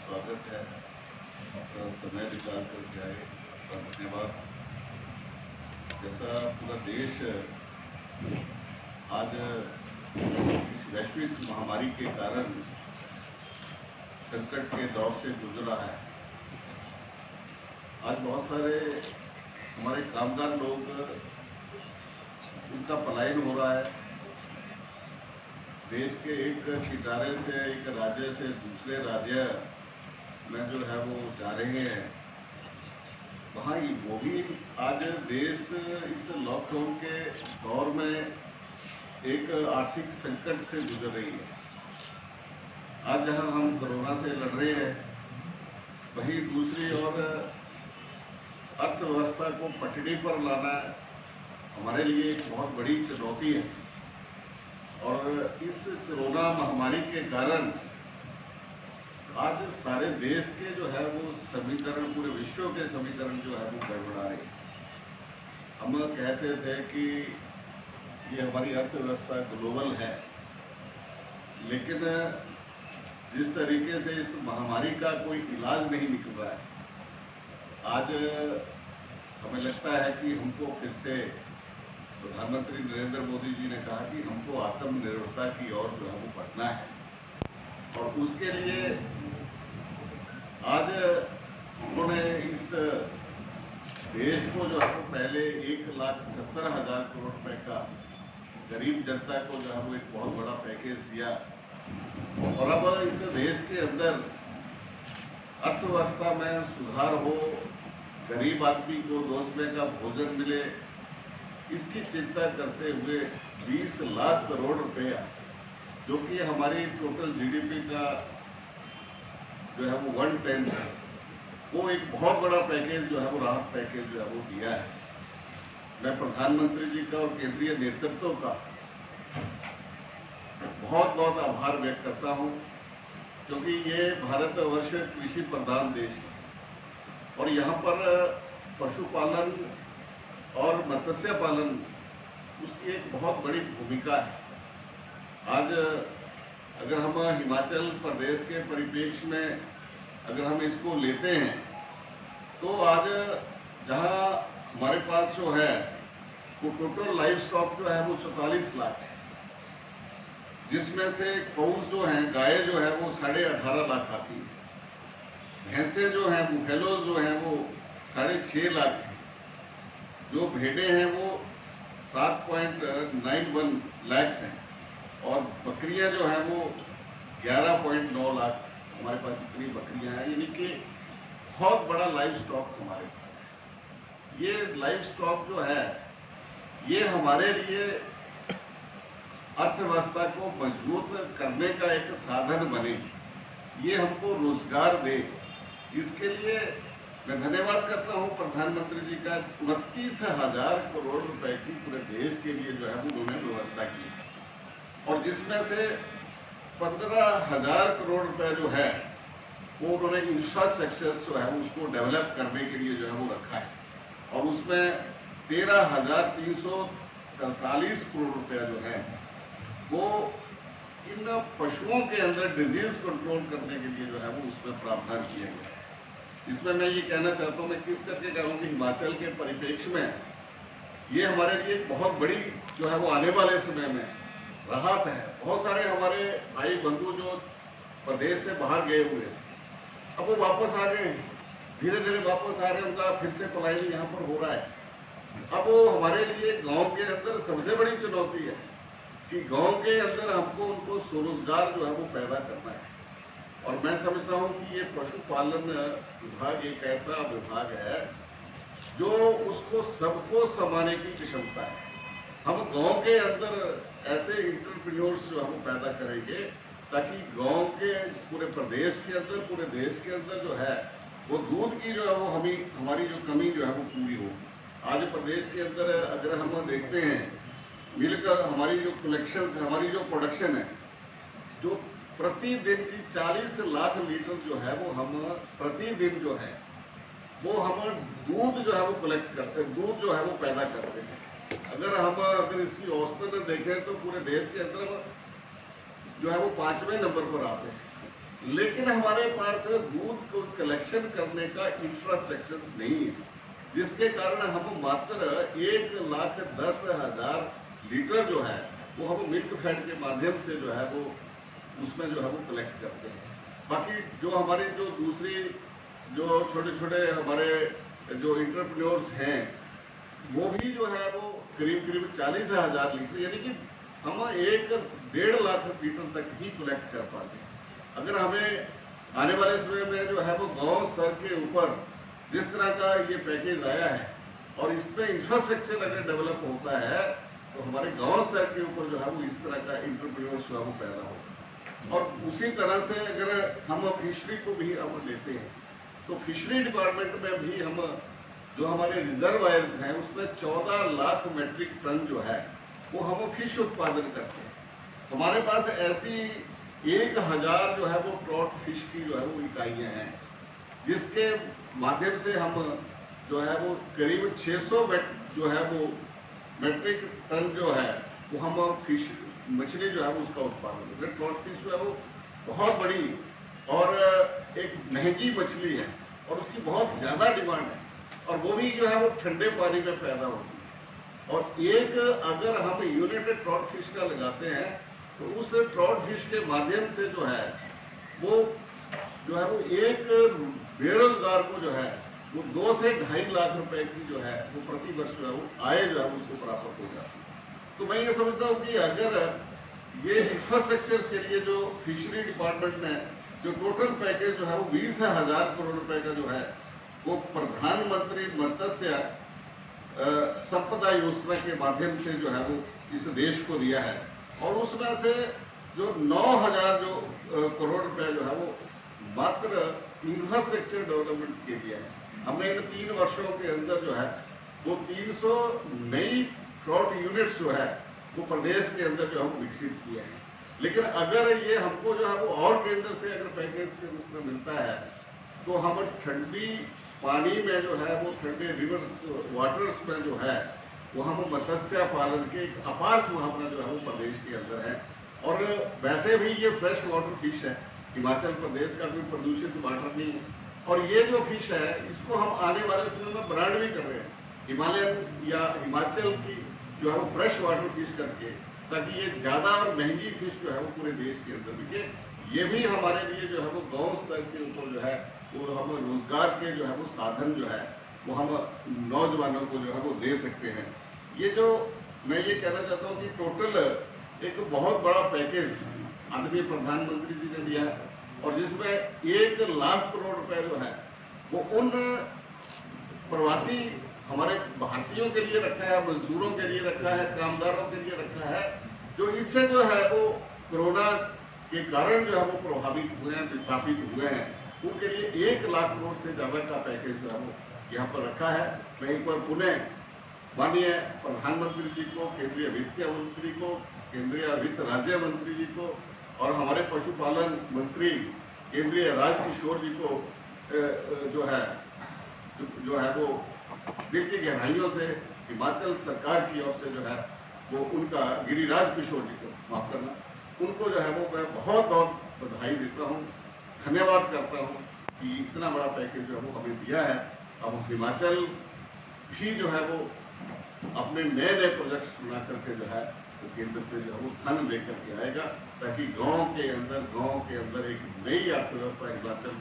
स्वागत है। आपका समय निकाल करके आए, आपका धन्यवाद। जैसा पूरा देश आज इस वैश्विक महामारी के कारण संकट के दौर से गुजरा है, आज बहुत सारे हमारे कामगार लोग, उनका पलायन हो रहा है। देश के एक किनारे से, एक राज्य से दूसरे राज्य में जो है वो जा रहे हैं। वहाँ वो भी आज देश इस लॉकडाउन के दौर में एक आर्थिक संकट से गुजर रही है। आज जहाँ हम कोरोना से लड़ रहे हैं, वहीं दूसरी ओर अर्थव्यवस्था को पटड़ी पर लाना हमारे लिए एक बहुत बड़ी चुनौती है। और इस कोरोना महामारी के कारण आज सारे देश के जो है वो समीकरण, पूरे विश्व के समीकरण जो है वो गड़बड़ा रहे हैं। हम कहते थे कि ये हमारी अर्थव्यवस्था ग्लोबल है, लेकिन जिस तरीके से इस महामारी का कोई इलाज नहीं निकल रहा है, आज हमें लगता है कि हमको फिर से प्रधानमंत्री नरेंद्र मोदी जी ने कहा कि हमको आत्मनिर्भरता की ओर जो है वो बढ़ना है। और उसके लिए आज उन्होंने इस देश को जो है वो पहले 1,70,000 करोड़ रुपए का गरीब जनता को जो है वो एक बहुत बड़ा पैकेज दिया। और अब इस देश के अंदर अर्थव्यवस्था में सुधार हो, गरीब आदमी को 2 रुपये का भोजन मिले, इसकी चिंता करते हुए 20 लाख करोड़ रुपया, जो कि हमारी टोटल जीडीपी का जो है वो 1/10 है, वो एक बहुत बड़ा पैकेज जो है वो राहत पैकेज जो है वो दिया है। मैं प्रधानमंत्री जी का और केंद्रीय नेतृत्व का बहुत बहुत आभार व्यक्त करता हूं, क्योंकि ये भारतवर्ष कृषि प्रधान देश है और यहाँ पर पशुपालन और मत्स्य पालन उसकी एक बहुत बड़ी भूमिका है। आज अगर हम हिमाचल प्रदेश के परिप्रेक्ष्य में अगर हम इसको लेते हैं, तो आज जहां हमारे पास जो है वो टोटल लाइव स्टॉक जो है वो 44 लाख है, जिसमें से काउस जो हैं, गाय जो है वो 18.5 लाख आती है, भैंसे जो हैं, बुफेलो जो हैं वो 6.5 लाख है, जो भेड़ें हैं वो 7.91 लाख हैं, और बकरियां जो हैं वो 11.9 लाख हमारे पास इतनी बकरियां हैं। यानी कि बहुत बड़ा लाइव स्टॉक हमारे पास है। ये लाइव स्टॉक जो है ये हमारे लिए अर्थव्यवस्था को मजबूत करने का एक साधन बने, ये हमको रोजगार दे। इसके लिए मैं धन्यवाद करता हूं प्रधानमंत्री जी का। 29,000 करोड़ रुपए की पूरे देश के लिए जो है वो उन्होंने व्यवस्था की, और जिसमें से 15,000 करोड़ रुपए जो है वो उन्होंने इंफ्रास्ट्रक्चर जो है उसको डेवलप करने के लिए जो है वो रखा है, और उसमें 13,343 करोड़ रुपया जो है वो इन पशुओं के अंदर डिजीज कंट्रोल करने के लिए जो है वो उसमें प्रावधान किया गया है। इसमें मैं ये कहना चाहता हूँ, मैं किस करके कहूँ कि हिमाचल के परिप्रेक्ष्य में ये हमारे लिए एक बहुत बड़ी जो है वो आने वाले समय में राहत है। बहुत सारे हमारे भाई बंधु जो प्रदेश से बाहर गए हुए थे, अब वो वापस आ गए हैं, धीरे धीरे वापस आ रहे हैं, उनका फिर से पलायन यहाँ पर हो रहा है। अब वो हमारे लिए गांव के अंदर सबसे बड़ी चुनौती है कि गांव के अंदर हमको उनको स्वरोजगार जो है वो पैदा करना है। और मैं समझता हूँ कि ये पशुपालन विभाग एक ऐसा विभाग है जो उसको सबको समाने की क्षमता है। हम गांव के अंदर ऐसे इंटरप्रेन्योर्स जो है वो पैदा करेंगे, ताकि गांव के पूरे प्रदेश के अंदर, पूरे देश के अंदर जो है वो दूध की जो है वो हमारी जो कमी जो है वो पूरी हो। आज प्रदेश के अंदर अगर हम देखते हैं, मिलकर हमारी जो कलेक्शन है, हमारी जो प्रोडक्शन है, जो प्रतिदिन की 40 लाख लीटर जो है वो हम प्रतिदिन जो है वो हम दूध जो है वो कलेक्ट करते हैं, दूध जो है वो पैदा करते हैं। अगर इसकी औसतन देखें तो पूरे देश के अंदर जो है वो 5वें नंबर पर आते हैं। लेकिन हमारे पास दूध को कलेक्शन करने का इंफ्रास्ट्रक्चर नहीं है, जिसके कारण हम मात्र 1,10,000 लीटर जो है वो हम मिल्क फैट के माध्यम से जो है वो उसमें जो है वो कलेक्ट करते हैं। बाकी जो हमारी जो दूसरी जो छोटे छोटे हमारे जो इंटरप्रेन्योर्स हैं वो भी जो है वो करीब 40,000 लीटर, यानी कि हम 1-1.5 लाख लीटर तक ही कलेक्ट कर पाते हैं। अगर हमें आने वाले समय में जो है वो गांव स्तर के ऊपर जिस तरह का ये पैकेज आया है और इस पर इंफ्रास्ट्रक्चर अगर डेवलप होता है तो हमारे गांव स्तर के ऊपर जो है वो इस तरह का इंटरप्रेन्योर्स जो है वो पैदा होगा। और उसी तरह से अगर हम फिशरी को भी हम लेते हैं तो फिशरी डिपार्टमेंट में भी हम जो हमारे रिजर्वायर्स हैं उसमें 14 लाख मेट्रिक टन जो है वो हम फिश उत्पादन करते हैं। हमारे पास ऐसी 1,000 जो है वो ट्रॉट फिश की जो है वो इकाइयाँ हैं, जिसके माध्यम से हम जो है वो करीब 600 जो है वो मेट्रिक टन जो है वो हम फिश मछली जो है वो उसका उत्पादन करते हैं। ट्रॉट फिश जो है वो बहुत बड़ी और एक महंगी मछली है और उसकी बहुत ज़्यादा डिमांड है, और वो भी जो है वो ठंडे पानी में पैदा होती है। और एक अगर हम यूनिट ट्रॉट फिश का लगाते हैं तो उस ट्रॉट फिश के माध्यम से जो है वो एक बेरोजगार को जो है वो 2 से 2.5 लाख रुपए की जो है वो प्रति वर्ष जो है वो आय जो है उसको प्राप्त हो जाती है। तो मैं ये समझता हूँ कि अगर ये इंफ्रास्ट्रक्चर के लिए जो फिशरी डिपार्टमेंट ने जो टोटल पैकेज जो है वो 20,000 करोड़ रुपए का जो है वो प्रधानमंत्री मत्स्य संपदा योजना के माध्यम से जो है वो इस देश को दिया है, और उसमें से जो 9,000 जो करोड़ रुपए जो है वो मात्र इंफ्रास्ट्रक्चर डेवलपमेंट के लिए है। हमने इन 3 वर्षों के अंदर जो है वो 300 नई ट्रॉट यूनिट्स जो है वो प्रदेश के अंदर जो है वो विकसित किए हैं। लेकिन अगर ये हमको जो है वो और केंद्र से अगर पैकेज के रूप में मिलता है तो हम ठंडी पानी में जो है वो ठंडे रिवर्स वाटर्स में जो है वो हम मत्स्य पालन के एक अपार संभावना जो है वो प्रदेश के अंदर है। और वैसे भी ये फ्रेश वाटर फिश है, हिमाचल प्रदेश का कोई प्रदूषित वाटर नहीं है, और ये जो फिश है इसको हम आने वाले समय में ब्रांड भी कर रहे हैं हिमालयन या हिमाचल की जो है वो फ्रेश वाटर फिश करके, ताकि ये ज़्यादा और महंगी फिश जो है वो पूरे देश के अंदर बिके। ये भी हमारे लिए जो है वो गांव स्तर के ऊपर जो है वो हम रोजगार के जो है वो साधन जो है वो हम नौजवानों को जो है वो दे सकते हैं। ये जो मैं ये कहना चाहता हूँ कि टोटल एक बहुत बड़ा पैकेज आदरणीय प्रधानमंत्री जी ने दिया है, और जिसमें 1 लाख करोड़ रुपए जो है वो उन प्रवासी हमारे भारतीयों के लिए रखा है, मजदूरों के लिए रखा है, कामगारों के लिए रखा है, जो इससे जो है वो कोरोना के कारण जो है वो प्रभावित हुए हैं, विस्थापित हुए हैं, उनके लिए 1 लाख करोड़ से ज़्यादा का पैकेज जो है वो यहाँ पर रखा है। मैं एक बार पुनः माननीय प्रधानमंत्री जी को, केंद्रीय वित्त मंत्री को, केंद्रीय वित्त राज्य मंत्री जी को और हमारे पशुपालन मंत्री केंद्रीय राजकिशोर जी को जो है वो दिल की गहराइयों से हिमाचल सरकार की ओर से जो है वो उनका गिरिराज किशोर जी को माफ करना, उनको जो है वो मैं बहुत बहुत बधाई देता हूँ, धन्यवाद करता हूँ कि इतना बड़ा पैकेज जो है वो हमें दिया है। अब हिमाचल भी जो है वो अपने नए नए प्रोजेक्ट्स बना करके जो है वो केंद्र से जो है वो धन लेकर के आएगा, ताकि गांव के अंदर एक नई अर्थव्यवस्था हिमाचल